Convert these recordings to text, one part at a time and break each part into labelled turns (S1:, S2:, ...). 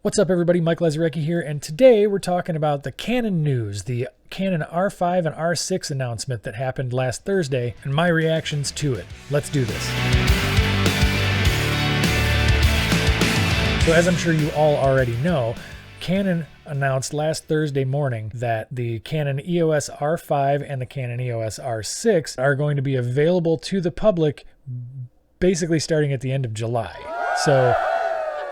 S1: What's up everybody, Mike Lezarecki here, and today we're talking about the Canon news, the Canon R5 and R6 announcement that happened last Thursday, and my reactions to it. Let's do this. So as I'm sure you all already know, Canon announced last Thursday morning that the Canon EOS R5 and the Canon EOS R6 are going to be available to the public basically starting at the end of July. So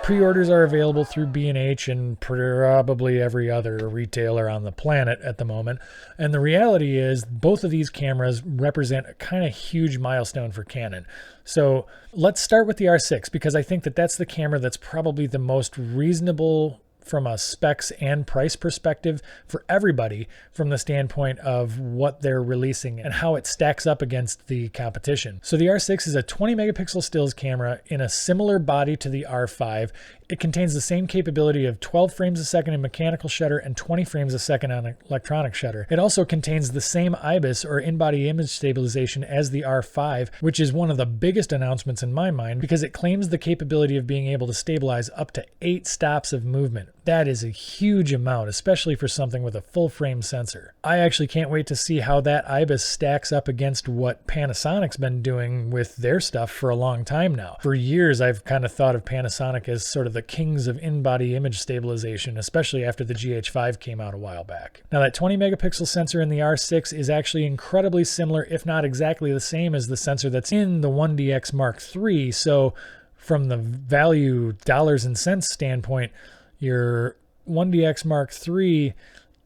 S1: pre-orders are available through B&H and probably every other retailer on the planet at the moment. And the reality is both of these cameras represent a kind of huge milestone for Canon. So let's start with the R6 because I think that that's the camera that's probably the most reasonable from a specs and price perspective for everybody from the standpoint of what they're releasing and how it stacks up against the competition. So the R6 is a 20 megapixel stills camera in a similar body to the R5. It contains the same capability of 12 frames a second in mechanical shutter and 20 frames a second on electronic shutter. It also contains the same IBIS or in-body image stabilization as the R5, which is one of the biggest announcements in my mind because it claims the capability of being able to stabilize up to 8 stops of movement. That is a huge amount, especially for something with a full frame sensor. I actually can't wait to see how that IBIS stacks up against what Panasonic's been doing with their stuff for a long time now. For years, I've kind of thought of Panasonic as sort of the kings of in-body image stabilization, especially after the GH5 came out a while back. Now that 20 megapixel sensor in the R6 is actually incredibly similar, if not exactly the same as the sensor that's in the 1DX Mark III. So from the value dollars and cents standpoint, your 1DX Mark III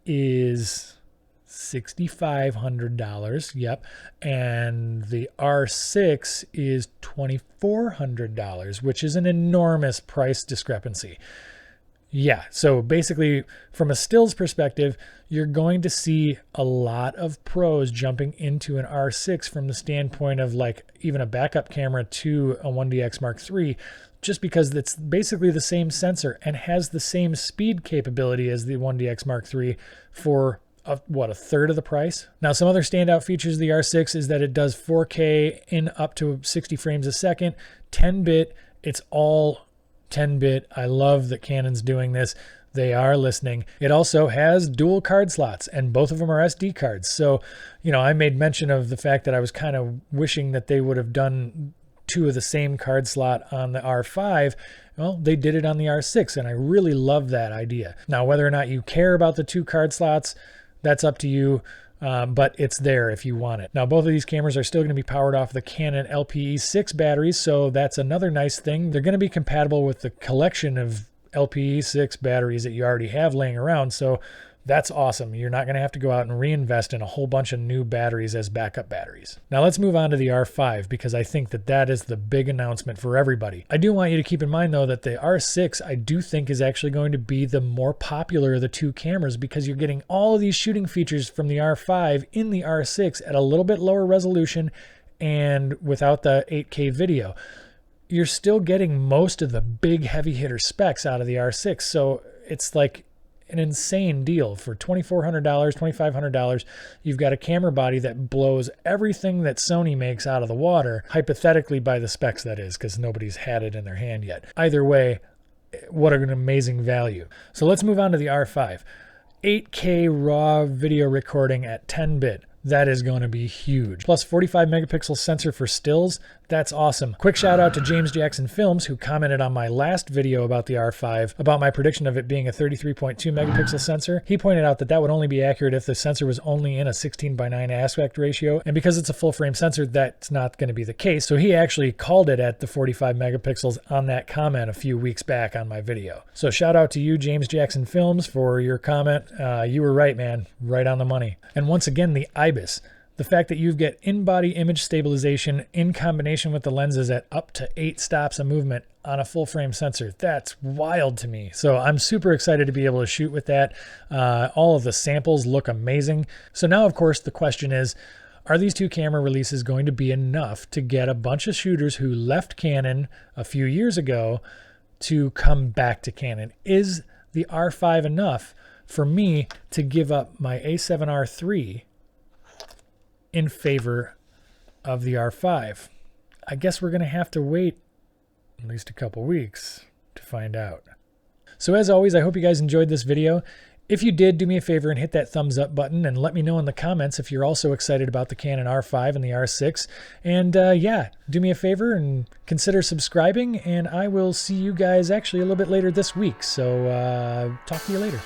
S1: is $6,500, yep, and the R6 is $2,400, which is an enormous price discrepancy. Yeah, so basically from a stills perspective, you're going to see a lot of pros jumping into an R6 from the standpoint of like even a backup camera to a 1DX Mark III, just because it's basically the same sensor and has the same speed capability as the 1DX Mark III for a third of the price. Now, some other standout features of the R6 is that it does 4K in up to 60 frames a second, 10-bit. It's all 10-bit. I love that Canon's doing this. They are listening. It also has dual card slots, and both of them are SD cards. So, you know, I made mention of the fact that I was kind of wishing that they would have done two of the same card slot on the R5. Well, they did it on the R6, and I really love that idea. Now, whether or not you care about the two card slots, that's up to you, but it's there if you want it. Now, both of these cameras are still going to be powered off the Canon LPE6 batteries, so that's another nice thing. They're going to be compatible with the collection of LPE6 batteries that you already have laying around, so that's awesome. You're not going to have to go out and reinvest in a whole bunch of new batteries as backup batteries. Now let's move on to the R5 because I think that that is the big announcement for everybody. I do want you to keep in mind though that the R6 I do think is actually going to be the more popular of the two cameras because you're getting all of these shooting features from the R5 in the R6 at a little bit lower resolution and without the 8K video. You're still getting most of the big heavy hitter specs out of the R6, so it's like an insane deal. For $2,400, $2,500, you've got a camera body that blows everything that Sony makes out of the water, hypothetically by the specs that is, because nobody's had it in their hand yet. Either way, what an amazing value. So let's move on to the R5. 8K raw video recording at 10-bit. That is going to be huge. Plus 45 megapixel sensor for stills. That's awesome. Quick shout out to James Jackson Films who commented on my last video about the R5 about my prediction of it being a 33.2 megapixel sensor. He pointed out that that would only be accurate if the sensor was only in a 16:9 aspect ratio. And because it's a full frame sensor, that's not going to be the case. So he actually called it at the 45 megapixels on that comment a few weeks back on my video. So shout out to you, James Jackson Films, for your comment. You were right, man. Right on the money. And once again, the IBIS. The fact that you get in-body image stabilization in combination with the lenses at up to 8 stops of movement on a full frame sensor, that's wild to me. So I'm super excited to be able to shoot with that. All of the samples look amazing. So now, of course, the question is, are these two camera releases going to be enough to get a bunch of shooters who left Canon a few years ago to come back to Canon? Is the R5 enough for me to give up my A7R III in favor of the R5? I guess we're going to have to wait at least a couple weeks to find out. So as always, I hope you guys enjoyed this video. If you did, do me a favor and hit that thumbs up button and let me know in the comments if you're also excited about the Canon R5 and the R6. And yeah, do me a favor and consider subscribing, and I will see you guys actually a little bit later this week. So talk to you later.